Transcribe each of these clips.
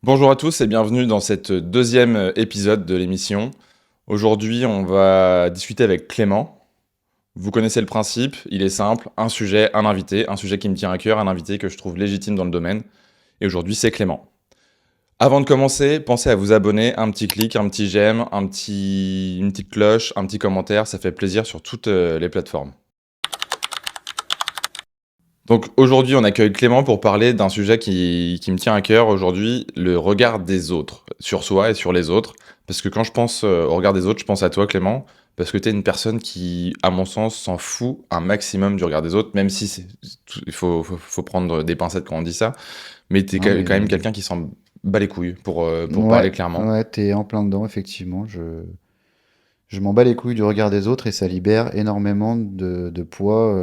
Bonjour à tous et bienvenue dans cette deuxième épisode de l'émission. Aujourd'hui, on va discuter avec Clément. Vous connaissez le principe, il est simple, un sujet, un invité, un sujet qui me tient à cœur, un invité que je trouve légitime dans le domaine. Et aujourd'hui, c'est Clément. Avant de commencer, pensez à vous abonner, un petit clic, un petit j'aime, une petite cloche, un petit commentaire, ça fait plaisir sur toutes les plateformes. Donc aujourd'hui, on accueille Clément pour parler d'un sujet qui me tient à cœur aujourd'hui, le regard des autres, sur soi et sur les autres. Parce que quand je pense au regard des autres, je pense à toi, Clément, parce que tu es une personne qui, à mon sens, s'en fout un maximum du regard des autres, même si il faut prendre des pincettes quand on dit ça, mais tu es Non, quand même mais quelqu'un qui s'en bat les couilles, pour ouais, parler clairement. ouais, t'es en plein dedans, effectivement. Je m'en bats les couilles du regard des autres et ça libère énormément de poids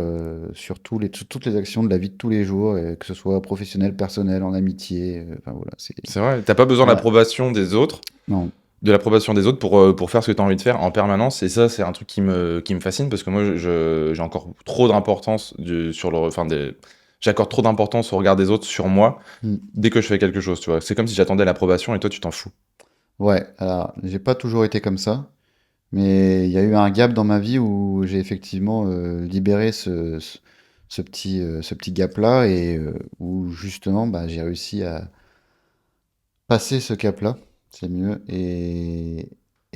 sur toutes les actions de la vie de tous les jours, et que ce soit professionnel, personnel, en amitié. Enfin voilà, C'est vrai, t'as pas besoin ouais, d'approbation des autres, non, de l'approbation des autres pour faire ce que tu as envie de faire en permanence. Et ça, c'est un truc qui me fascine parce que moi, j'ai encore trop d'importance j'accorde trop d'importance au regard des autres sur moi hmm, dès que je fais quelque chose, tu vois. C'est comme si j'attendais l'approbation et toi, tu t'en fous. ouais. Alors, j'ai pas toujours été comme ça, mais il y a eu un gap dans ma vie où j'ai effectivement libéré ce petit gap-là et où justement, bah, j'ai réussi à passer ce cap-là, c'est mieux, et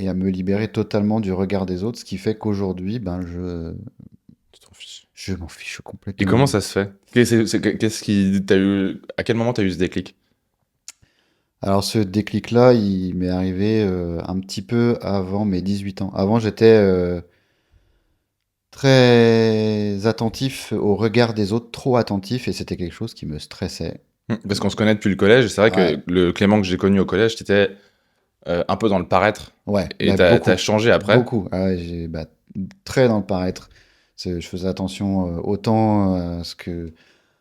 à me libérer totalement du regard des autres, ce qui fait qu'aujourd'hui, ben, Tu t'en fiches. je m'en fiche Et comment complètement. ça se fait? Qu'est-ce qui t'as eu, à quel moment t'as eu ce déclic? Alors ce déclic-là, il m'est arrivé un petit peu avant mes 18 ans. Avant, j'étais très attentif au regard des autres, trop attentif, et c'était quelque chose qui me stressait. Parce qu'on se connaît depuis le collège, et c'est vrai Ouais, que le Clément que j'ai connu au collège, t'étais un peu dans le paraître, ouais, et bah, t'as beaucoup, changé après. beaucoup. Ah ouais, bah, très dans le paraître. Je faisais attention autant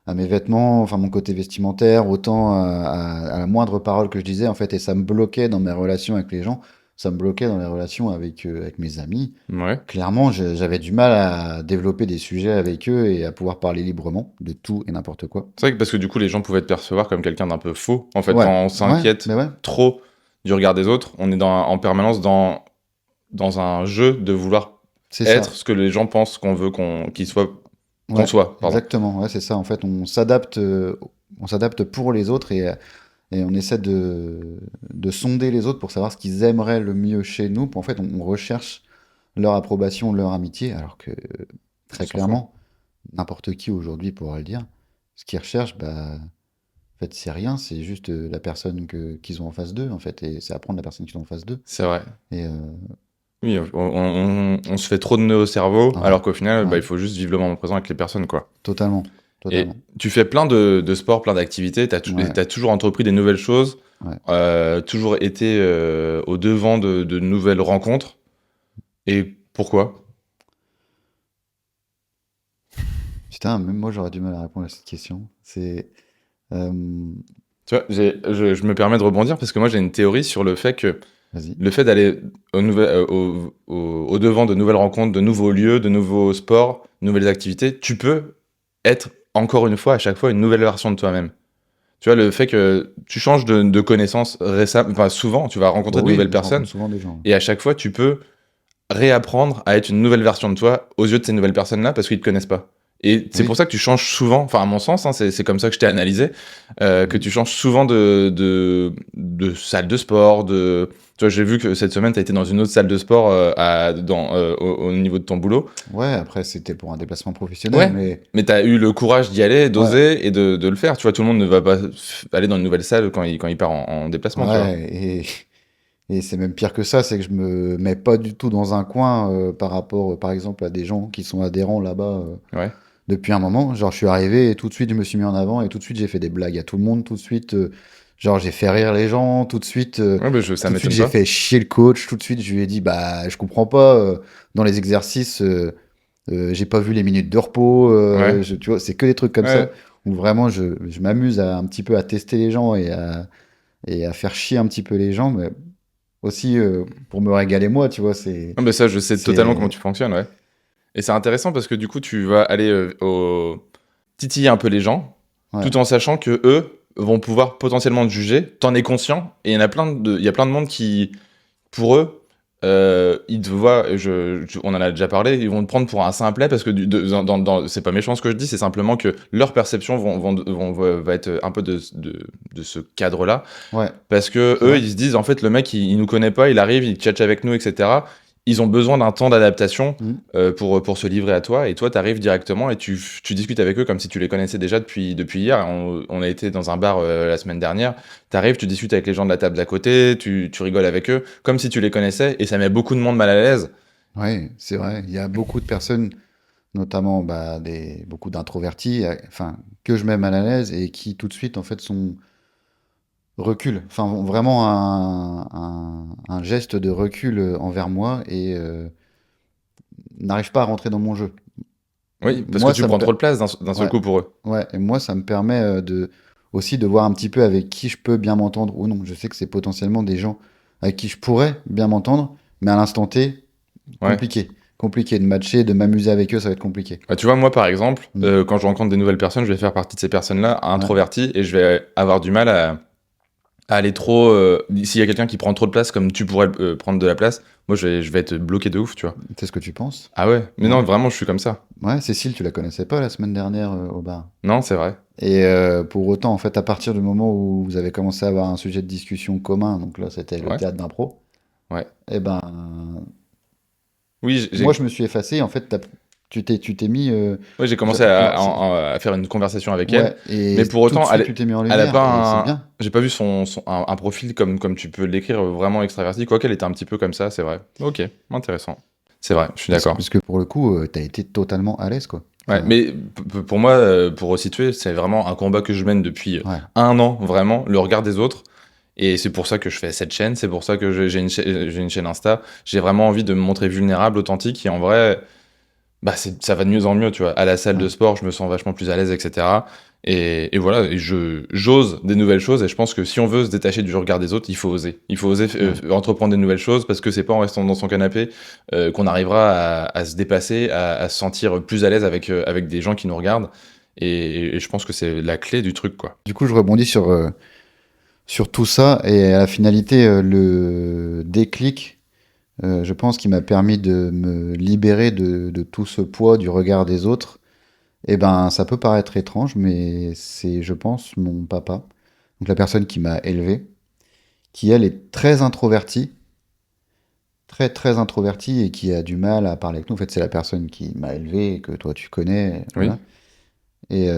à mes vêtements, enfin mon côté vestimentaire, autant à la moindre parole que je disais, en fait, et ça me bloquait dans mes relations avec les gens, ça me bloquait dans les relations avec mes amis. Ouais. Clairement, j'avais du mal à développer des sujets avec eux et à pouvoir parler librement de tout et n'importe quoi. C'est vrai que parce que du coup, les gens pouvaient te percevoir comme quelqu'un d'un peu faux. En fait, Ouais, quand on ouais, s'inquiète mais ouais, trop du regard des autres, on est en permanence dans un jeu de vouloir c'est être ça. ce que les gens pensent qu'on veut qu'on Ouais, soit, pardon. exactement, ouais, c'est ça. En fait, on s'adapte pour les autres et on essaie de sonder les autres pour savoir ce qu'ils aimeraient le mieux chez nous. En fait, on recherche leur approbation, leur amitié, alors que On très s'en fout. clairement, n'importe qui aujourd'hui pourra le dire. Ce qu'ils recherchent, bah, en fait, c'est rien, c'est juste la personne qu'ils ont en face d'eux, en fait, et c'est apprendre la personne qu'ils ont en face d'eux. C'est vrai. Et Oui, on se fait trop de nœuds au cerveau, ouais, alors qu'au final, bah, ouais, il faut juste vivre le moment présent avec les personnes, quoi. totalement, Et totalement. tu fais plein de sports, plein d'activités, Ouais, t'as toujours entrepris des nouvelles choses, ouais. toujours été au devant de nouvelles rencontres. Et pourquoi? Putain, même moi j'aurais du mal à répondre à cette question. Euh, Tu vois, je me permets de rebondir parce que moi j'ai une théorie sur le fait que Vas-y. le fait d'aller au devant de nouvelles rencontres, de nouveaux lieux, de nouveaux sports, de nouvelles activités, tu peux être encore une fois, à chaque fois, une nouvelle version de toi-même. Tu vois, le fait que tu changes de connaissances récemment, enfin souvent, tu vas rencontrer Bon, de oui, nouvelles je rencontre personnes souvent des gens. et à chaque fois, tu peux réapprendre à être une nouvelle version de toi aux yeux de ces nouvelles personnes-là parce qu'ils te connaissent pas. Et c'est pour Oui, ça que tu changes souvent, enfin à mon sens, hein, c'est comme ça que je t'ai analysé, que oui. tu changes souvent de salle de sport, Tu vois, j'ai vu que cette semaine, tu as été dans une autre salle de sport au niveau de ton boulot. Ouais, après c'était pour un déplacement professionnel, Ouais, mais mais tu as eu le courage d'y aller, ouais, d'oser et de le faire. Tu vois, tout le monde ne va pas aller dans une nouvelle salle quand il part en déplacement, tu vois. ouais, et c'est même pire que ça, c'est que je me mets pas du tout dans un coin par rapport, par exemple, à des gens qui sont adhérents là-bas Ouais. depuis un moment. Genre, je suis arrivé et tout de suite je me suis mis en avant et tout de suite j'ai fait des blagues à tout le monde, tout de suite, genre j'ai fait rire les gens, Ouais, bah, ça tout de suite m'étonne j'ai pas. fait chier le coach, tout de suite je lui ai dit bah je comprends pas dans les exercices. J'ai pas vu les minutes de repos, Ouais. tu vois, c'est que des trucs comme ça Ouais. où vraiment je m'amuse un petit peu à tester les gens et à faire chier un petit peu les gens, mais aussi pour me régaler moi, tu vois, Ah, bah, ça, je sais totalement comment c'est, tu fonctionnes, ouais. Et c'est intéressant parce que du coup, tu vas aller titiller un peu les gens, ouais, tout en sachant que eux vont pouvoir potentiellement te juger, t'en es conscient, et il y a plein de monde qui, pour eux, ils te voient, on en a déjà parlé, ils vont te prendre pour un simplet parce que c'est pas méchant ce que je dis, c'est simplement que leur perception va être un peu de ce cadre-là. Ouais, Parce que c'est eux, vrai. ils se disent, en fait, le mec, il nous connaît pas, il arrive, il tchatche avec nous, etc. Ils ont besoin d'un temps d'adaptation Mm. pour se livrer à toi. Et toi, tu arrives directement et tu discutes avec eux comme si tu les connaissais déjà depuis hier. On a été dans un bar la semaine dernière. Tu arrives, tu discutes avec les gens de la table d'à côté, tu rigoles avec eux comme si tu les connaissais. Et ça met beaucoup de monde mal à l'aise. Ouais, c'est vrai. Il y a beaucoup de personnes, notamment beaucoup d'introvertis, enfin, que je mets mal à l'aise et qui tout de suite, en fait, reculent. Enfin, ont vraiment un geste de recul envers moi et n'arrivent pas à rentrer dans mon jeu. Oui, parce que Moi, tu ça me prends per- trop de place d'un seul ouais, coup pour eux. ouais, et moi, ça me permet aussi de voir un petit peu avec qui je peux bien m'entendre ou non. Je sais que c'est potentiellement des gens avec qui je pourrais bien m'entendre, mais à l'instant T, Ouais. compliqué. Compliqué de matcher, de m'amuser avec eux, ça va être compliqué. Bah, tu vois, moi, par exemple, Mm. quand je rencontre des nouvelles personnes, je vais faire partie de ces personnes-là, Ouais. introverties, et je vais avoir du mal à aller trop. S'il y a quelqu'un qui prend trop de place, comme tu pourrais prendre de la place, moi, je vais être bloqué de ouf, tu vois. C'est ce que tu penses? Ah ouais, mais Ouais. non, vraiment, je suis comme ça. Ouais, Cécile, tu la connaissais pas la semaine dernière au bar. Non, c'est vrai. Et pour autant, en fait, à partir du moment où vous avez commencé à avoir un sujet de discussion commun, donc là, c'était le Ouais, théâtre d'impro, ouais. eh ben, Oui, moi, je me suis effacé. En fait, tu t'es mis. ouais, j'ai commencé à faire une conversation avec elle, Ouais, et mais pour tout de autant, suite, tu t'es mis en elle a lumière, et c'est pas bien. j'ai pas vu un profil comme tu peux l'écrire, vraiment extraverti, quoi qu'elle était un petit peu comme ça, c'est vrai. Ok, intéressant. C'est vrai, je suis d'accord. Parce que pour le coup, t'as été totalement à l'aise, quoi. Ouais, Enfin, mais pour moi, pour resituer, c'est vraiment un combat que je mène depuis ouais, 1 an, vraiment, le regard des autres. Et c'est pour ça que je fais cette chaîne, c'est pour ça que j'ai une chaîne Insta. J'ai vraiment envie de me montrer vulnérable, authentique, et en vrai, bah ça va de mieux en mieux, tu vois. À la salle de ouais, sport, je me sens vachement plus à l'aise, etc. Et voilà, et j'ose des nouvelles choses, et je pense que si on veut se détacher du regard des autres, il faut oser. Il faut oser ouais. entreprendre des nouvelles choses, parce que c'est pas en restant dans son canapé qu'on arrivera à se dépasser, à se sentir plus à l'aise avec des gens qui nous regardent. Et je pense que c'est la clé du truc, quoi. Du coup, je rebondis sur tout ça, et à la finalité, le déclic, je pense qu'il m'a permis de me libérer de tout ce poids du regard des autres. Eh ben, ça peut paraître étrange, mais c'est, je pense, mon papa, donc la personne qui m'a élevé, qui elle est très introvertie, très très introvertie et qui a du mal à parler avec nous. En fait, c'est la personne qui m'a élevé et que toi tu connais, Oui, voilà. Et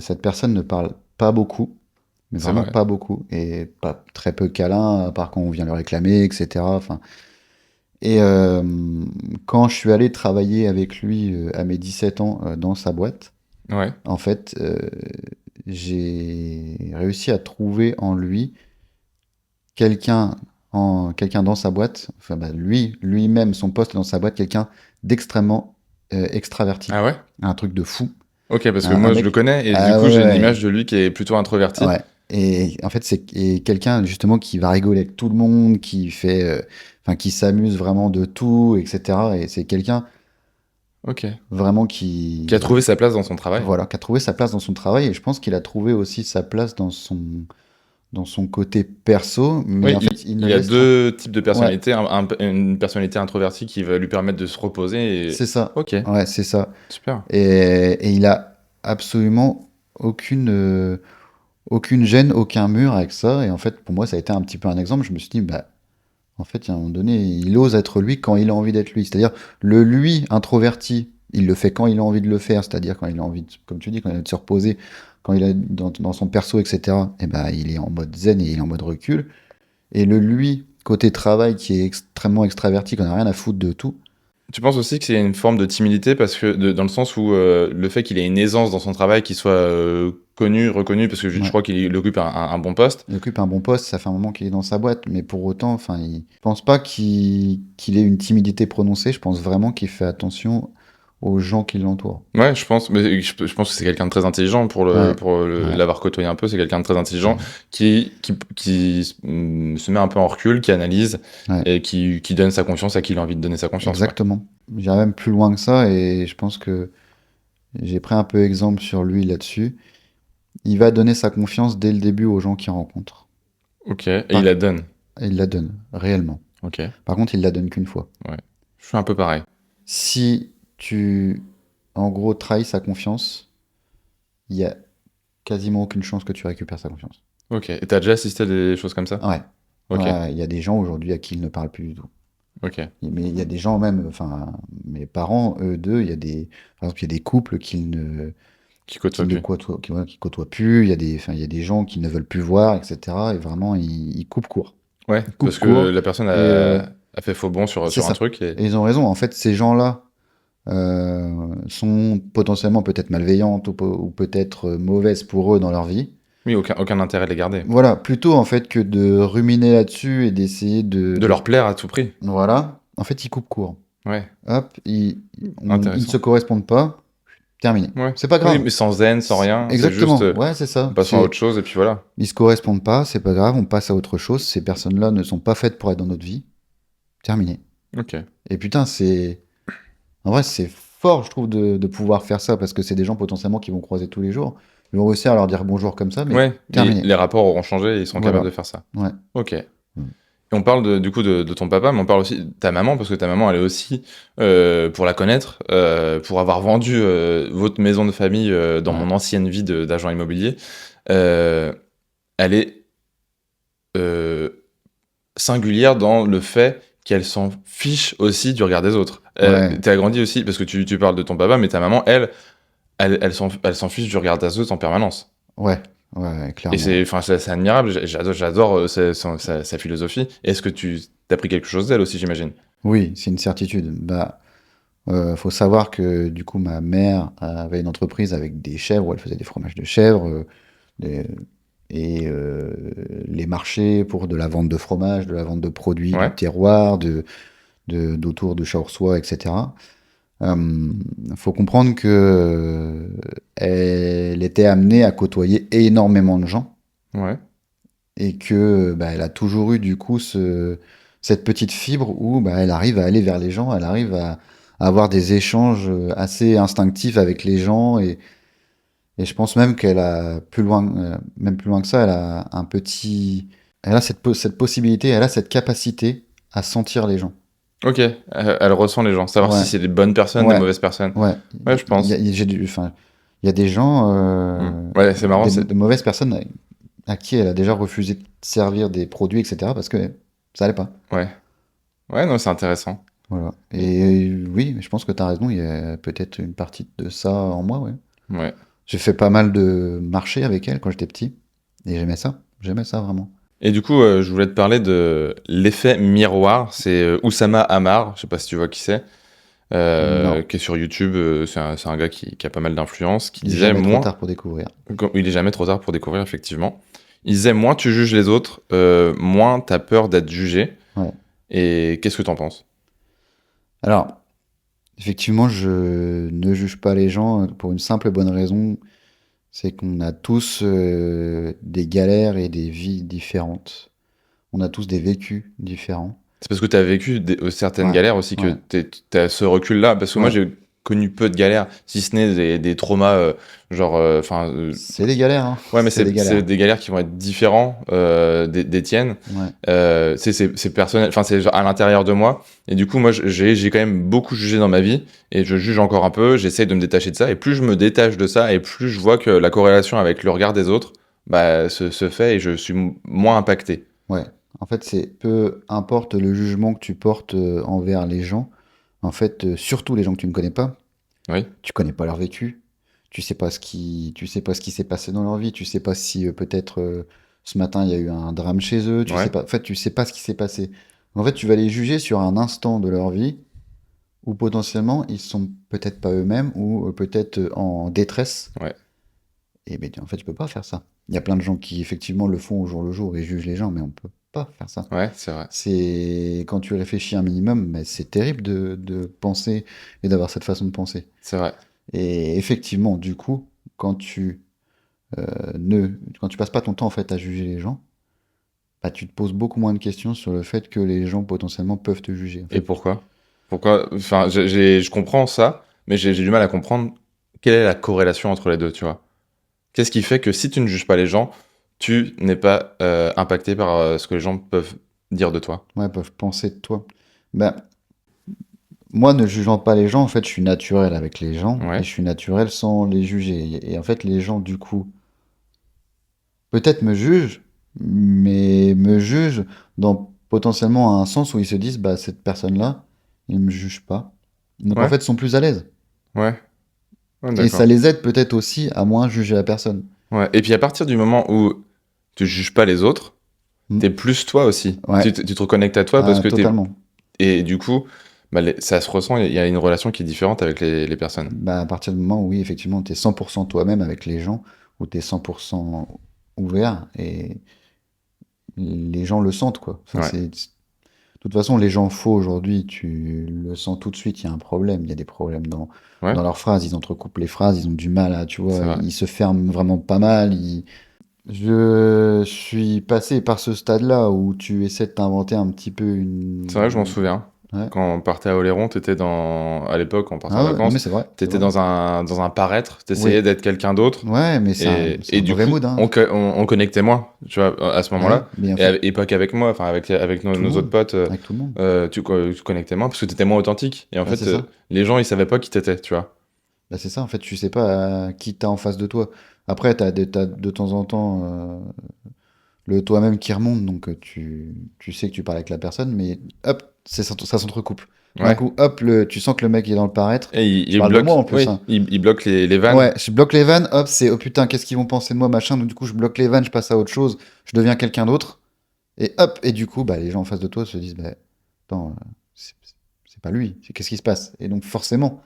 cette personne ne parle pas beaucoup, mais c'est vraiment vrai. pas beaucoup, et pas très peu câlin, à part quand on vient le réclamer, etc. Enfin, et quand je suis allé travailler avec lui à mes 17 ans dans sa boîte, Ouais, en fait, j'ai réussi à trouver en lui quelqu'un quelqu'un dans sa boîte, enfin bah, lui-même, son poste dans sa boîte, quelqu'un d'extrêmement extraverti. ah ouais. Un truc de fou. Ok, parce que Un moi je le mec. connais, et du Ah coup ouais, j'ai une ouais, image de lui qui est plutôt introverti. ouais. Et en fait, quelqu'un justement qui va rigoler avec tout le monde, qui fait, enfin, qui s'amuse vraiment de tout, etc. Et c'est quelqu'un Ok. vraiment Qui a trouvé sa place dans son travail. voilà, qui a trouvé sa place dans son travail. Et je pense qu'il a trouvé aussi sa place dans son côté perso, mais Oui, en fait, il ne il y a laisse rien. deux types de Ouais, personnalités. Une personnalité introvertie qui va lui permettre de se reposer. c'est ça. Ok, Ouais, c'est ça. super. Et il a absolument aucune gêne, aucun mur avec ça. Et en fait, pour moi, ça a été un petit peu un exemple. Je me suis dit, bah, en fait, à un moment donné, il ose être lui quand il a envie d'être lui. C'est-à-dire, le lui introverti, il le fait quand il a envie de le faire, c'est-à-dire quand il a envie, comme tu dis, quand il a envie de se reposer, quand il est dans son perso, etc. Et ben, il est en mode zen et il est en mode recul. Et le lui, côté travail, qui est extrêmement extraverti, qu'on n'a rien à foutre de tout. Tu penses aussi que c'est une forme de timidité parce que dans le sens où le fait qu'il ait une aisance dans son travail, qu'il soit connu, reconnu, parce que je Ouais. crois qu'il occupe un bon poste. Il occupe un bon poste, ça fait un moment qu'il est dans sa boîte, mais pour autant, enfin, je pense pas qu'il ait une timidité prononcée. Je pense vraiment qu'il fait attention aux gens qui l'entourent. Ouais, je pense, mais je pense que c'est quelqu'un de très intelligent Ouais, ouais, l'avoir côtoyé un peu. C'est quelqu'un de très intelligent qui se met un peu en recul, qui analyse ouais, et qui donne sa confiance à qui il a envie de donner sa confiance, quoi. exactement. J'irai même plus loin que ça et je pense que j'ai pris un peu exemple sur lui là-dessus. il va donner sa confiance dès le début aux gens qu'il rencontre. Ok. Et il la donne. Et il la donne, réellement. Ok. Par contre, il la donne qu'une fois. Ouais. Je suis un peu pareil. Si tu, en gros, trahis sa confiance, il y a quasiment aucune chance que tu récupères sa confiance. Ok. Et t'as déjà assisté à des choses comme ça? Ouais. Ok. Ouais, il y a des gens aujourd'hui à qui il ne parle plus du tout. Ok. Mais il y a des gens même, enfin, mes parents, eux deux, il y a des, par exemple, il y a des couples Qui côtoie qui ne plus. côtoient, voilà, qui côtoient plus. Il y a des, enfin, il y a des gens qui ne veulent plus voir, etc. Et vraiment, ils coupent court. Ouais. Ils Parce coupent que court. la personne Et a fait faux bon c'est sur un ça. truc et. Et ils ont raison. En fait, ces gens-là sont potentiellement peut-être malveillantes ou peut-être mauvaises pour eux dans leur vie. Oui, aucun intérêt de les garder. Voilà, plutôt en fait que de ruminer là-dessus et d'essayer De leur plaire à tout prix. Voilà, en fait, ils coupent court. Ouais. Hop, ils ne se Intéressant. correspondent pas, terminé. Ouais. C'est pas Oui, grave. mais sans haine, sans rien. C'est juste Exactement, ouais, c'est en ça. passant à autre chose et puis voilà. Ils se correspondent pas, c'est pas grave, on passe à autre chose. Ces personnes-là ne sont pas faites pour être dans notre vie, terminé. Ok. Et putain, en vrai, c'est fort, je trouve, de pouvoir faire ça parce que c'est des gens potentiellement qui vont croiser tous les jours. Ils vont réussir à leur dire bonjour comme ça, mais Ouais. Mais terminé. les rapports auront changé et ils sont capables Voilà. de faire ça. Ouais. Ok. Mm. Et on parle du coup de ton papa, mais on parle aussi de ta maman, parce que ta maman, elle est aussi, pour la connaître, pour avoir vendu votre maison de famille dans Ouais. mon ancienne vie d'agent immobilier, euh, elle est euh, singulière dans le fait qu'elle s'en fiche aussi du regard des autres. Ouais. T'as grandi aussi, parce que tu parles de ton papa, mais ta maman, elle s'en fiche du regard des autres en permanence. Ouais. Ouais, Et clairement. c'est admirable, j'adore sa philosophie. Est-ce que tu as pris quelque chose d'elle aussi, j'imagine? Oui, c'est une certitude. Bah, faut savoir que du coup, ma mère avait une entreprise avec des chèvres où elle faisait des fromages de chèvres des- et les marchés pour de la vente de fromage, de la vente de produits du Ouais. terroir, d'autour de Chaorsois, etc. Euh, faut comprendre que elle était amenée à côtoyer énormément de gens Ouais. et que bah, elle a toujours eu du coup cette petite fibre où bah, elle arrive à aller vers les gens, elle arrive à avoir des échanges assez instinctifs avec les gens et je pense même qu'elle a plus loin, même plus loin que ça, elle a un petit, elle a cette possibilité, elle a cette capacité à sentir les gens. Ok, elle ressent les gens, savoir si Ouais, c'est des bonnes personnes, des ouais, mauvaises personnes. ouais. Ouais, je pense. Enfin, il y a des gens, Ouais, c'est marrant, de mauvaises personnes à qui elle a déjà refusé de servir des produits, etc. parce que ça allait pas. Ouais. Ouais, non, c'est intéressant. Voilà. Et- Et oui, je pense que tu as raison, il y a peut-être une partie de ça en moi, ouais. Ouais. J'ai fait pas mal de marchés avec elle quand j'étais petit, et j'aimais ça vraiment. Et du coup, je voulais te parler de l'effet miroir. C'est Oussama Ammar, je sais pas si tu vois qui c'est, Non, qui est sur YouTube. C'est un gars qui a pas mal d'influence, qui il est disait jamais trop moins, tard pour découvrir. il est jamais trop tard pour découvrir, effectivement. Il disait moins tu juges les autres, moins t'as peur d'être jugé. Ouais. Et qu'est-ce que t'en penses? Alors, effectivement, je ne juge pas les gens pour une simple et bonne raison, c'est qu'on a tous des galères et des vies différentes. On a tous des vécus différents. C'est parce que tu as vécu certaines Ouais, galères aussi que ouais, tu as ce recul-là. Parce que moi, ouais. j'ai connu peu de galères, si ce n'est des traumas, genre. Enfin, C'est des galères, hein. ouais, mais C'est des c'est galères. des galères qui vont être différents des tiennes. Ouais, C'est personnel, enfin, c'est genre à l'intérieur de moi. Et du coup, moi, j'ai quand même beaucoup jugé dans ma vie. Et je juge encore un peu. J'essaye de me détacher de ça. Et plus je me détache de ça, et plus je vois que la corrélation avec le regard des autres bah, se fait et je suis moins impacté. ouais. En fait, c'est peu importe le jugement que tu portes envers les gens, en fait, surtout les gens que tu ne connais pas, Oui, tu connais pas leur vécu, tu sais pas ce qui s'est passé dans leur vie, tu sais pas si peut-être ce matin il y a eu un drame chez eux, tu sais ouais, pas, en fait, tu sais pas ce qui s'est passé. En fait, tu vas les juger sur un instant de leur vie où potentiellement ils sont peut-être pas eux-mêmes ou peut-être en détresse. ouais, Et ben, en fait, tu peux pas faire ça. Il y a plein de gens qui effectivement le font au jour le jour et jugent les gens, mais on peut pas faire ça. ouais, c'est vrai. C'est quand tu réfléchis un minimum, mais c'est terrible de penser et d'avoir cette façon de penser. C'est vrai. Et effectivement, du coup, quand tu quand tu passes pas ton temps en fait à juger les gens, bah, tu te poses beaucoup moins de questions sur le fait que les gens potentiellement peuvent te juger. En Et fait. pourquoi? Pourquoi? Enfin, je comprends ça, mais j'ai du mal à comprendre quelle est la corrélation entre les deux, tu vois. Qu'est-ce qui fait que si tu ne juges pas les gens, tu n'es pas impacté par ce que les gens peuvent dire de toi? Ouais, peuvent penser de toi. Ben, moi, ne jugeant pas les gens, en fait, je suis naturel avec les gens et Ouais, je suis naturel sans les juger. Et en fait, les gens, du coup, peut-être me jugent, mais me jugent dans potentiellement un sens où ils se disent, bah, cette personne-là, il me juge pas. Donc, en ouais, fait, ils sont plus à l'aise. ouais, ouais, Et ça d'accord. les aide peut-être aussi à moins juger la personne. Ouais. Et puis à partir du moment où tu juges pas les autres, Hmm. t'es plus toi aussi. Ouais, Tu te reconnectes à toi parce ah, que t'es... totalement. Et du coup, bah, ça se ressent, il y a une relation qui est différente avec les personnes. Bah, à partir du moment où, oui, effectivement, tu es 100% toi-même avec les gens, où tu es 100% ouvert, et les gens le sentent, quoi. Enfin, Ouais, de toute façon, les gens faux aujourd'hui, tu le sens tout de suite, il y a un problème. Il y a des problèmes ouais, dans leurs phrases, ils entrecoupent les phrases, ils ont du mal à, tu c'est vois, vrai. ils se ferment vraiment pas mal. Je suis passé par ce stade-là où tu essaies de t'inventer un petit peu C'est vrai, je m'en une... souviens. Ouais. Quand on partait à Oléron, t'étais dans... À l'époque, quand on partait en Ah ouais, non mais vacances, c'est vrai, c'est t'étais vrai. dans un paraître, t'essayais Oui, d'être quelqu'un d'autre. ouais, mais c'est Et un du mauvais coup, mood, hein. on connectait moins, tu vois, à ce Ouais, moment-là. mais en fait, Et pas qu'avec moi, enfin, avec tout le nos autres monde, potes, avec tout le monde. tu connectais moins parce que t'étais moins authentique. Et en Bah, c'est fait, ça. les gens, ils savaient pas qui t'étais, tu vois. Bah, c'est ça, en fait, tu sais pas qui t'as en face de toi. Après, t'as de temps en temps le toi-même qui remonte, donc tu sais que tu parles avec la personne, mais hop, ça s'entrecoupe. D'un Ouais. coup, hop, tu sens que le mec est dans le paraître. Et Je il parle de moi bloque, en plus, oui, hein. il bloque les vannes. Ouais, je bloque les vannes, hop, c'est oh putain, qu'est-ce qu'ils vont penser de moi, machin. Donc du coup, je bloque les vannes, je passe à autre chose, je deviens quelqu'un d'autre. Et hop, et du coup, bah, les gens en face de toi se disent, bah, attends, c'est pas lui, qu'est-ce qui se passe? Et donc forcément,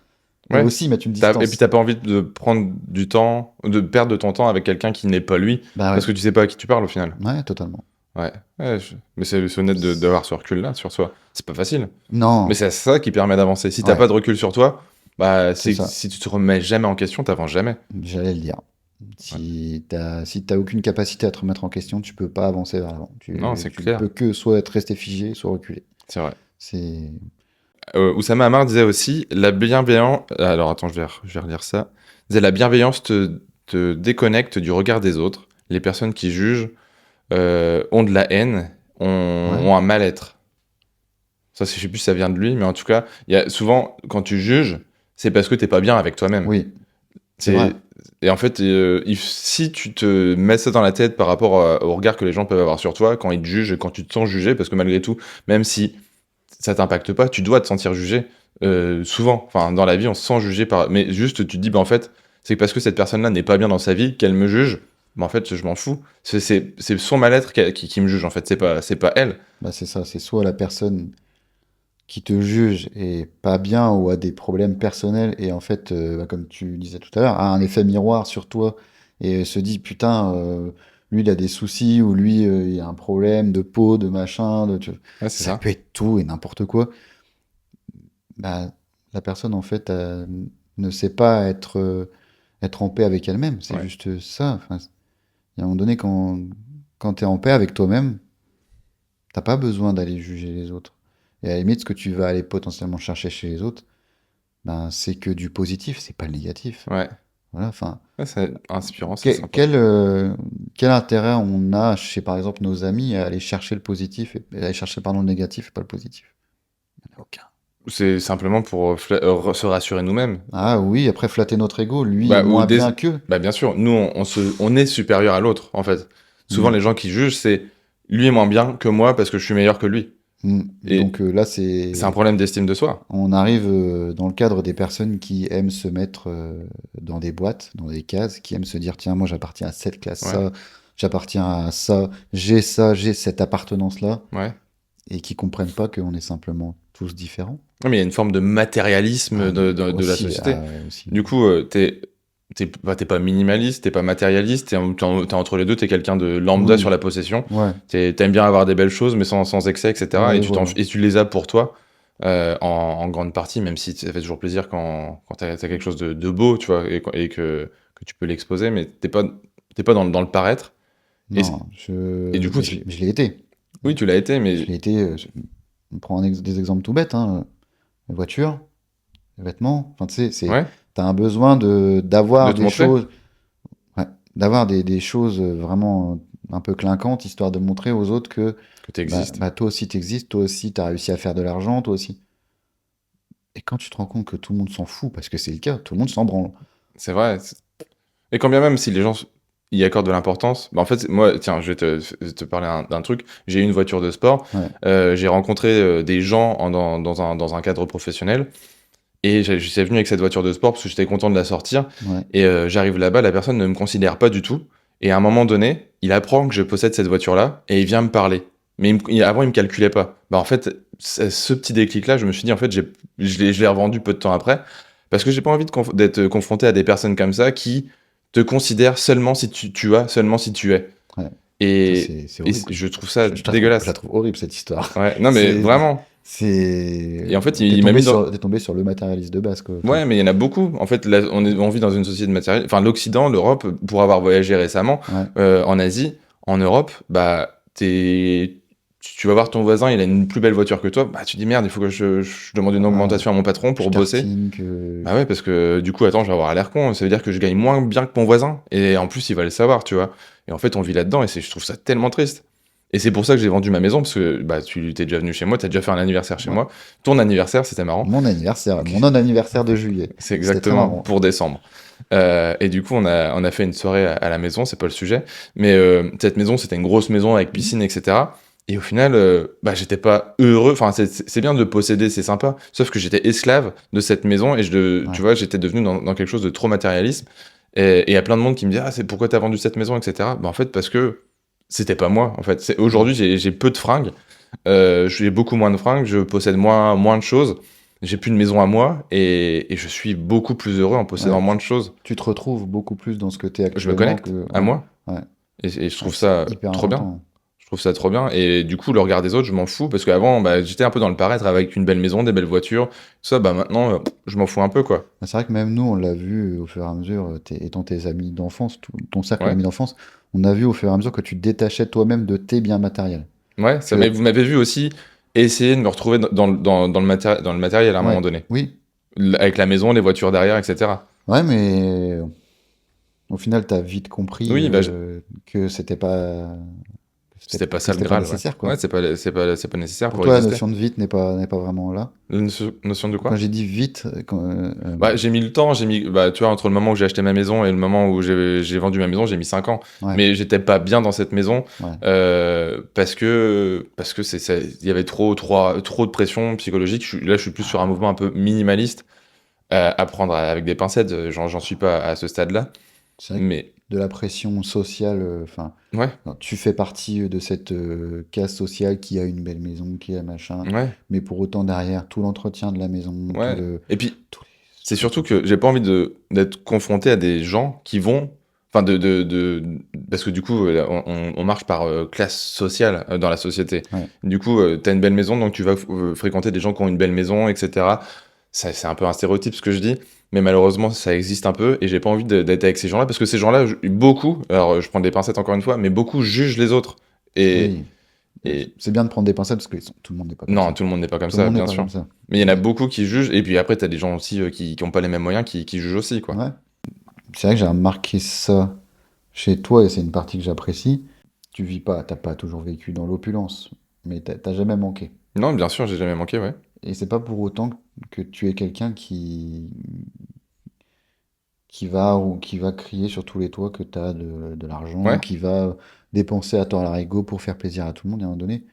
eux Ouais. aussi mettent une Et puis distance. t'as pas envie de prendre du temps, de perdre de ton temps avec quelqu'un qui n'est pas lui, Bah parce ouais, que tu sais pas à qui tu parles au final. ouais, totalement. Ouais. Ouais, mais c'est honnête d'avoir ce recul-là sur soi. C'est pas facile. Mais Non, c'est ça qui permet d'avancer. Si t'as ouais, pas de recul sur toi, bah, c'est c'est ça. si tu te remets jamais en question, t'avances jamais. J'allais le dire. Ouais. Si t'as aucune capacité à te remettre en question, tu peux pas avancer vers l'avant. Non, Tu, c'est tu ne clair. peux que soit être resté figé, soit reculer. C'est vrai. C'est... Oussama Hamar disait aussi, la bienveillance... Alors attends, je vais relire ça. Il disait, la bienveillance te déconnecte du regard des autres. Les personnes qui jugent ont de la haine, Ouais, ont un mal-être. Ça, je sais plus si ça vient de lui, mais en tout cas, il y a souvent, quand tu juges, c'est parce que t'es pas bien avec toi-même. oui, c'est vrai. C'est... Et en fait, si tu te mets ça dans la tête par rapport au regard que les gens peuvent avoir sur toi, quand ils te jugent, quand tu te sens jugé, parce que malgré tout, même si ça t'impacte pas, tu dois te sentir jugé. Souvent, enfin, dans la vie, on se sent jugé par. Mais juste, tu te dis, bah, en fait, c'est parce que cette personne-là n'est pas bien dans sa vie qu'elle me juge. Bah, en fait, je m'en fous. C'est son mal-être qui me juge, en fait. C'est pas elle. Bah, c'est ça, c'est soit la personne qui te juge est pas bien ou a des problèmes personnels et en fait, bah, comme tu disais tout à l'heure, a un effet miroir sur toi et se dit putain, lui il a des soucis ou lui il a un problème de peau, de machin, Ouais, c'est ça ça. peut être tout et n'importe quoi. Bah, la personne en fait ne sait pas être en paix avec elle-même, c'est Ouais. juste ça. Enfin, il y a un moment donné quand tu es en paix avec toi-même, t'as pas besoin d'aller juger les autres. Et à la limite, ce que tu vas aller potentiellement chercher chez les autres, ben, c'est que du positif, c'est pas le négatif. Ouais. Voilà, enfin, Ouais, c'est inspirant, c'est quel, sympa. quel, euh, quel intérêt on a chez, par exemple, nos amis à aller chercher le positif et aller chercher, pardon, le négatif et pas le positif? Il n'y en a aucun. C'est simplement pour se rassurer nous-mêmes. Ah oui, après flatter notre ego, lui est Bah, moins bien qu'eux. bah, bien sûr, nous, on est supérieur à l'autre, en fait. Souvent, Mm, les gens qui jugent, c'est lui est moins bien que moi parce que je suis meilleur que lui. mm. Et Donc là, c'est un problème d'estime de soi. on arrive dans le cadre des personnes qui aiment se mettre dans des boîtes, dans des cases, qui aiment se dire, tiens, moi j'appartiens à cette classe, Ouais, ça, j'appartiens à ça, j'ai cette appartenance-là, ouais. et qui comprennent pas qu'on est simplement tous différents. Non, mais il y a une forme de matérialisme Ah, mais de la aussi, société. ah ouais, aussi. Du coup, t'es pas minimaliste, t'es pas matérialiste, t'es entre les deux, t'es quelqu'un de lambda sur Oui, la possession. ouais, T'aimes bien avoir des belles choses, mais sans excès, etc. ouais, voilà. Et tu les as pour toi, en grande partie, même si ça fait toujours plaisir quand t'as quelque chose de beau, tu vois, et que tu peux l'exposer, mais t'es pas dans le paraître. Et, Non, et du coup, mais je l'ai été. oui, tu l'as été, Je mais l'ai été. On prend des exemples tout bêtes, hein. Les voitures, les vêtements. Enfin, tu sais, ouais, t'as un besoin de d'avoir te des montrer. choses. Ouais, d'avoir des choses vraiment un peu clinquantes, histoire de montrer aux autres que Que tu existes. toi aussi t'existes, toi aussi t'as réussi à faire de l'argent, toi aussi. Et quand tu te rends compte que tout le monde s'en fout, parce que c'est le cas, tout le monde s'en branle. C'est vrai. Et quand bien même si les gens y accordent de l'importance, bah en fait, moi, tiens, je vais te parler d'un truc. J'ai eu une voiture de sport. Ouais, J'ai rencontré des gens dans un cadre professionnel. Et j'étais venu avec cette voiture de sport parce que j'étais content de la sortir. ouais, Et j'arrive là-bas, la personne ne me considère pas du tout. Et à un moment donné, il apprend que je possède cette voiture-là et il vient me parler. Mais avant, il me calculait pas. Bah, en fait, ce petit déclic-là, je me suis dit, en fait, je l'ai revendu peu de temps après. Parce que j'ai pas envie d'être confronté à des personnes comme ça qui te considèrent seulement si tu as, seulement si tu es. ouais. Ça, Et, c'est horrible. je trouve ça Je la dégueulasse. trouve horrible cette histoire. Ouais, non, mais C'est, vraiment. Et c'est... en fait, il m'a mis dans. T'es tombé sur le matérialiste de base, quoi. Enfin, Ouais, mais il y en a beaucoup. En fait, là, on vit dans une société de matériel. Enfin, l'Occident, l'Europe, pour avoir voyagé récemment ouais, en Asie, en Europe, bah, tu vas voir ton voisin, il a une plus belle voiture que toi. Bah, tu dis merde, il faut que je demande une voilà. augmentation à mon patron pour Je bosser. tartine que... Bah ouais, parce que du coup, attends, je vais avoir l'air con. Ça veut dire que je gagne moins bien que mon voisin. Et en plus, il va le savoir, tu vois. Et en fait, on vit là-dedans et je trouve ça tellement triste. Et c'est pour ça que j'ai vendu ma maison, parce que bah, tu t'es déjà venu chez moi, tu as déjà fait un anniversaire chez Ouais. moi. Ton anniversaire, c'était marrant. Mon anniversaire, mon non-anniversaire de juillet. C'est C'était très exactement marrant. pour décembre. Et du coup, on a fait une soirée à la maison, c'est pas le sujet. Mais cette maison, c'était une grosse maison avec piscine, etc. Et au final, bah, j'étais pas heureux. Enfin, c'est bien de posséder, c'est sympa. Sauf que j'étais esclave de cette maison et Ouais. tu vois, j'étais devenu dans quelque chose de trop matérialisme. Et il y a plein de monde qui me dit, ah, c'est pourquoi t'as vendu cette maison, etc. Bah, en fait, parce que c'était pas moi. En fait, aujourd'hui, j'ai peu de fringues. J'ai beaucoup moins de fringues, je possède moins de choses. J'ai plus de maison à moi et je suis beaucoup plus heureux en possédant Ouais. moins de choses. Tu te retrouves beaucoup plus dans ce que t'es Je me actuellement connecte que... à Ouais, moi ouais. et je Ouais, trouve c'est ça hyper trop bien. important. Je trouve ça trop bien et du coup, le regard des autres, je m'en fous parce qu'avant, bah, j'étais un peu dans le paraître avec une belle maison, des belles voitures. Tout ça, bah maintenant, je m'en fous un peu, quoi. C'est vrai que même nous, on l'a vu au fur et à mesure, étant tes amis d'enfance, ton cercle Ouais, d'amis d'enfance, on a vu au fur et à mesure que tu te détachais toi-même de tes biens matériels. ouais. Mais Que, vous m'avez vu aussi essayer de me retrouver dans le matériel à un ouais, moment donné. oui, Avec la maison, les voitures derrière, etc. ouais, mais au final, t'as vite compris Oui, bah, que c'était pas, c'était pas que ça le c'était pas Graal, ouais. nécessaire, Ouais, quoi. c'est pas nécessaire Pour pour toi, la exister. notion de vite n'est pas vraiment là. La notion de Quand quoi? j'ai dit vite, Bah, j'ai mis le temps, bah, tu vois, entre le moment où j'ai acheté ma maison et le moment où j'ai vendu ma maison, j'ai mis 5 ans. ouais, Mais j'étais pas bien dans cette maison ouais, parce que il y avait trop de pression psychologique. Là, je suis plus sur un mouvement un peu minimaliste, à prendre avec des pincettes. J'en suis pas à ce stade-là. c'est vrai que Mais de la pression sociale, enfin, ouais, tu fais partie de cette case sociale qui a une belle maison, qui a machin, ouais, mais pour autant derrière tout l'entretien de la maison, ouais. Et puis, tous les c'est trucs surtout un peu. que j'ai pas envie d'être confronté à des gens qui vont. Enfin, parce que du coup, on marche par classe sociale dans la société. Ouais, Du coup, t'as une belle maison, donc tu vas fréquenter des gens qui ont une belle maison, etc. C'est un peu un stéréotype ce que je dis, mais malheureusement, ça existe un peu, et j'ai pas envie d'être avec ces gens-là, parce que ces gens-là, beaucoup, alors je prends des pincettes encore une fois, mais beaucoup jugent les autres. Et, oui. et C'est bien de prendre des pincettes parce que tout le monde n'est pas comme non, ça. tout le monde n'est pas comme Tout le ça, monde n'est bien pas sûr. comme ça. Mais il y en a Mais beaucoup qui jugent, et puis après, t'as des gens aussi qui ont pas les mêmes moyens, qui jugent aussi, quoi. ouais, c'est vrai que j'ai remarqué ça chez toi et c'est une partie que j'apprécie. Tu vis pas, t'as pas toujours vécu dans l'opulence, mais t'as jamais manqué. Non, bien sûr, j'ai jamais manqué, ouais. Et c'est pas pour autant que tu es quelqu'un qui va crier sur tous les toits que tu as de l'argent, Ouais. qui va dépenser à tort à l'arigot pour faire plaisir à tout le monde. Et à un moment donné,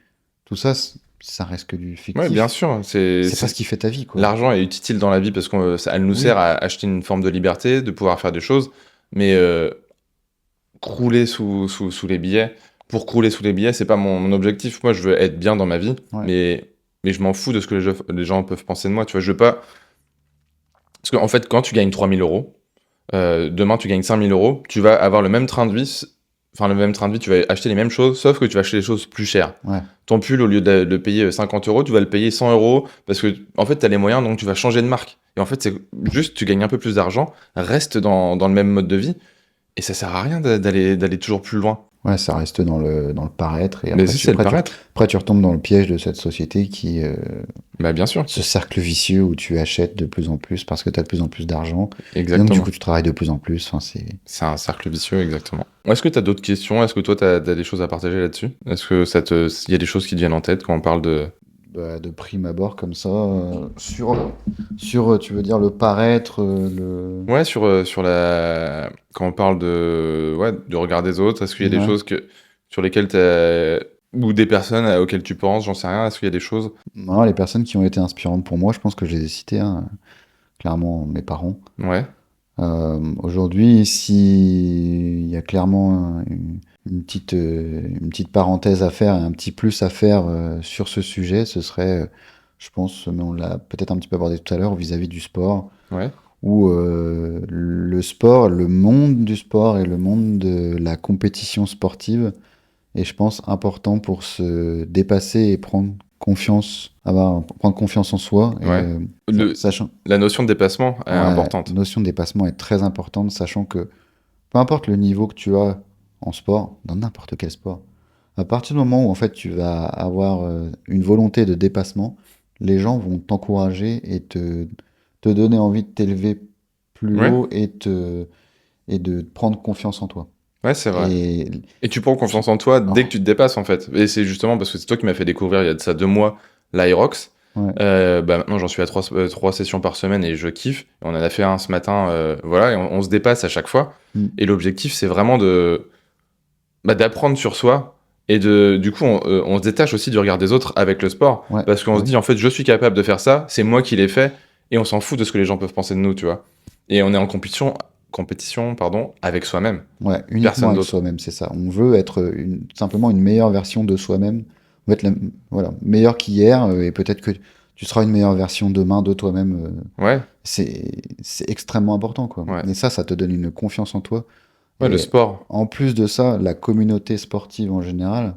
tout ça, ça reste que du Ouais, bien fictif. sûr. C'est pas ce qui fait ta vie, quoi. L'argent est utile dans la vie parce qu'elle nous sert Oui, à acheter une forme de liberté, de pouvoir faire des choses, mais crouler sous les billets, pour crouler sous les billets, c'est pas mon objectif. Moi, je veux être bien dans ma vie, ouais, mais je m'en fous de ce que les gens peuvent penser de moi. Tu vois, je veux pas. Parce qu'en fait, quand tu gagnes 3 000 euros, demain tu gagnes 5 000 euros, tu vas avoir le même train de vie, enfin le même train de vie, tu vas acheter les mêmes choses, sauf que tu vas acheter les choses plus chères. ouais, Ton pull, au lieu de le payer 50 euros, tu vas le payer 100 euros parce que en fait, tu as les moyens, donc tu vas changer de marque. Et en fait, c'est juste, tu gagnes un peu plus d'argent, reste dans le même mode de vie, et ça sert à rien d'aller toujours plus loin. Ouais, ça reste dans le paraître et Mais si, c'est le paraître. après, tu retombes dans le piège de cette société Bah, bien sûr, ce cercle vicieux où tu achètes de plus en plus parce que tu as de plus en plus d'argent. Et donc, du exactement. coup, tu travailles de plus en plus. Enfin, C'est un cercle vicieux, exactement. Est-ce que tu as d'autres questions? Est-ce que toi, tu as des choses à partager là-dessus? Est-ce que il y a des choses qui te viennent en tête quand on parle de... de prime abord comme ça. Tu veux dire, le paraître, Ouais, sur la... Quand on parle de... Ouais, du regard des autres, est-ce qu'il y a des Ouais. choses sur lesquelles t'as... Ou des personnes auxquelles tu penses, j'en sais rien. Est-ce qu'il y a des choses... Non, les personnes qui ont été inspirantes pour moi, je pense que je les ai citées, hein, clairement, mes parents. Ouais, Aujourd'hui, s'il y a clairement une petite parenthèse à faire et un petit plus à faire sur ce sujet, ce serait, je pense, mais on l'a peut-être un petit peu abordé tout à l'heure, vis-à-vis du sport, ouais, où le sport, le monde du sport et le monde de la compétition sportive est, je pense, important pour se dépasser et prendre confiance en soi, ouais. Le... sachant, La notion de dépassement est ouais, la importante. notion de dépassement est très importante, sachant que peu importe le niveau que tu as en sport, dans n'importe quel sport, à partir du moment où en fait tu vas avoir une volonté de dépassement, les gens vont t'encourager et te donner envie de t'élever plus Ouais, haut et de prendre confiance en toi. ouais, c'est vrai. Et Et tu prends je- confiance en toi oh, dès que tu te dépasses, en fait. Et c'est justement parce que c'est toi qui m'as fait découvrir il y a de ça 2 mois l'Aerox. ouais. Bah maintenant, j'en suis à 3 sessions par semaine et je kiffe. On en a fait un ce matin, voilà, et on se dépasse à chaque fois. Mm. Et l'objectif, c'est vraiment d'apprendre sur soi. Et du coup, on se détache aussi du regard des autres avec le sport. Ouais, Parce qu'on bah se oui. dit, en fait, je suis capable de faire ça, c'est moi qui l'ai fait. Et on s'en fout de ce que les gens peuvent penser de nous, tu vois. Et on est en compétition, pardon, avec soi-même. Ouais, uniquement Personne avec d'autre. soi-même, c'est ça. On veut être simplement une meilleure version de soi-même. On veut être voilà, meilleur qu'hier et peut-être que tu seras une meilleure version demain de toi-même. Ouais, C'est extrêmement important, quoi. ouais. Et ça te donne une confiance en toi. Ouais, le Et sport. en plus de ça, la communauté sportive en général,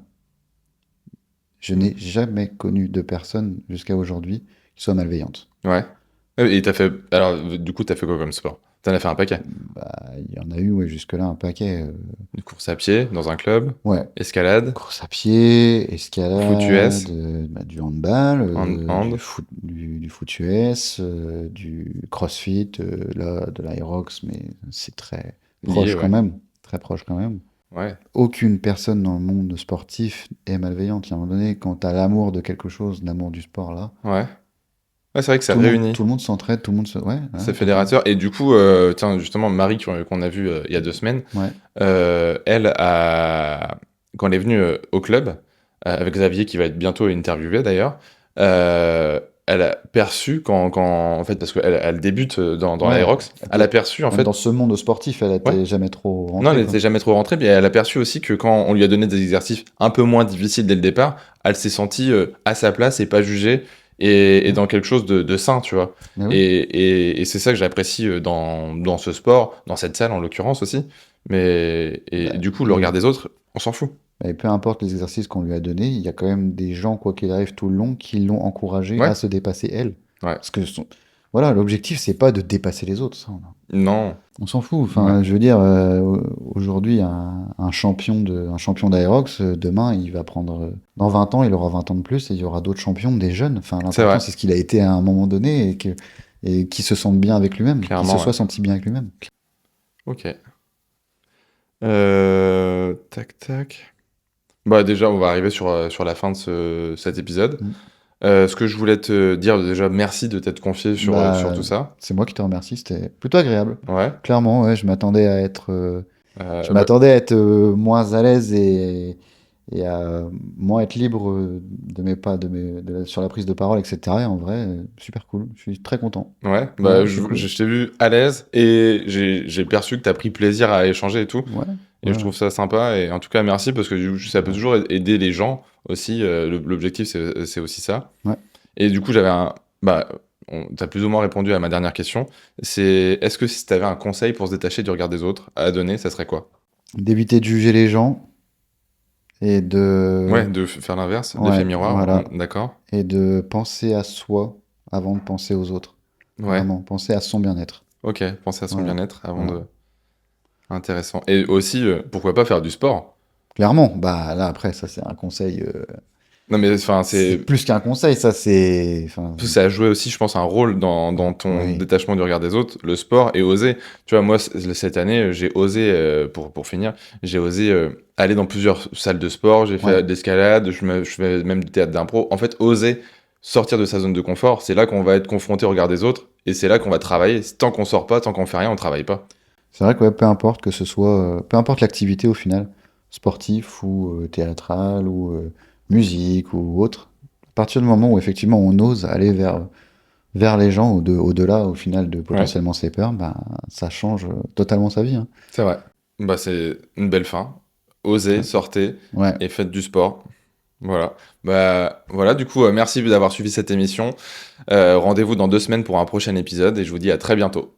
je n'ai jamais connu de personne jusqu'à aujourd'hui qui soit malveillante. Ouais. Et t'as fait. Alors, du coup, t'as fait quoi comme sport? T'en as fait un paquet. Bah, il y en a eu, ouais, jusque-là, un paquet. Une course à pied dans un club, Ouais, escalade, course à pied, foot escalade, US, du handball, hand. du foot US, du crossfit, là, de l'aerox, mais c'est très Lié, proche quand ouais. même, très proche quand même. Ouais. Aucune personne dans le monde sportif est malveillante. À un moment donné, quand tu as l'amour de quelque chose, l'amour du sport là, Ouais. Ouais, c'est vrai que ça réunit. tout le monde s'entraide, tout le monde se... Ouais, C'est ouais, complètement. fédérateur. Et du coup, tiens, justement, Marie, qu'on a vue il y a 2 semaines, Ouais, elle quand elle est venue au club, avec Xavier, qui va être bientôt interviewé d'ailleurs, elle a perçu en fait, parce qu'elle débute dans ouais. l'Aerox, elle a perçu, en Même dans fait, ce monde sportif, elle ouais. était jamais trop Non, elle rentrée, quoi. n'était jamais trop rentrée, mais elle a perçu aussi que quand on lui a donné des exercices un peu moins difficiles dès le départ, elle s'est sentie à sa place et pas jugée et Ouais. dans quelque chose de sain, tu vois. Mais oui. Et c'est ça que j'apprécie dans ce sport, dans cette salle en l'occurrence aussi. Et Bah, du coup, le regard des autres, on s'en fout. et peu importe les exercices qu'on lui a donnés, il y a quand même des gens, quoi qu'il arrive tout le long, qui l'ont encouragée Ouais, à se dépasser elle. ouais. Parce que voilà, l'objectif, c'est pas de dépasser les autres. Ça, Non, on s'en fout. ouais. Enfin, je veux dire, aujourd'hui, un champion d'Aerox, demain, il va prendre, dans 20 ans, il aura 20 ans de plus et il y aura d'autres champions, des jeunes. Enfin, C'est l'important, vrai, c'est ce qu'il a été à un moment donné et qu'il se sente bien avec lui-même, qu'il se clairement, ouais. soit senti bien avec lui-même. Ok. Tac, tac. Bah déjà, on va arriver sur la fin de cet épisode. Mm. Ce que je voulais te dire, déjà, merci de t'être confié sur Bah, tout ça. c'est moi qui te remercie, c'était plutôt agréable. Ouais. Clairement, ouais, je Bah, m'attendais à être moins à l'aise et à moins être libre de mes pas, sur la prise de parole, etc. Et en vrai, super cool. Je suis très content. ouais, Ouais, bah, c'est cool. je t'ai vu à l'aise et j'ai perçu que t'as pris plaisir à échanger et tout. Ouais, Et ouais, je ouais. trouve ça sympa. Et en tout cas, merci parce que ça peut toujours aider les gens aussi. L'objectif, c'est aussi ça. Ouais. Et du coup, bah, t'as plus ou moins répondu à ma dernière question. Est-ce que si t'avais un conseil pour se détacher du regard des autres à donner, ça serait quoi? D'éviter de juger les gens et Ouais, de faire l'inverse, l'effet ouais, miroir, voilà, d'accord. et de penser à soi avant de penser aux autres. Ouais, Vraiment, penser à son bien-être. ok, penser à son Voilà, bien-être avant voilà. de... Intéressant. Et aussi, pourquoi pas faire du sport? Clairement, bah là après ça c'est un conseil, Non, mais enfin, c'est plus qu'un conseil, ça c'est, enfin, ça a joué aussi, je pense, un rôle dans ton oui, détachement du regard des autres, le sport et oser. Tu vois, moi, cette année, j'ai osé, pour finir, j'ai osé aller dans plusieurs salles de sport, j'ai fait ouais. de l'escalade, je fais même du théâtre d'impro. En fait, oser sortir de sa zone de confort, c'est là qu'on va être confronté au regard des autres et c'est là qu'on va travailler. Tant qu'on sort pas, tant qu'on fait rien, on travaille pas. C'est vrai que ouais, peu importe que ce soit, peu importe l'activité au final, sportif ou théâtral ou musique ou autre, à partir du moment où effectivement on ose aller vers les gens au-delà au final de Ouais, potentiellement ses peurs, ben, ça change totalement sa vie, hein. c'est vrai. Bah, c'est une belle fin. Osez, Ouais. sortez Ouais. et faites du sport. Voilà. Bah, voilà, du coup, merci d'avoir suivi cette émission. Rendez-vous dans 2 semaines pour un prochain épisode et je vous dis à très bientôt.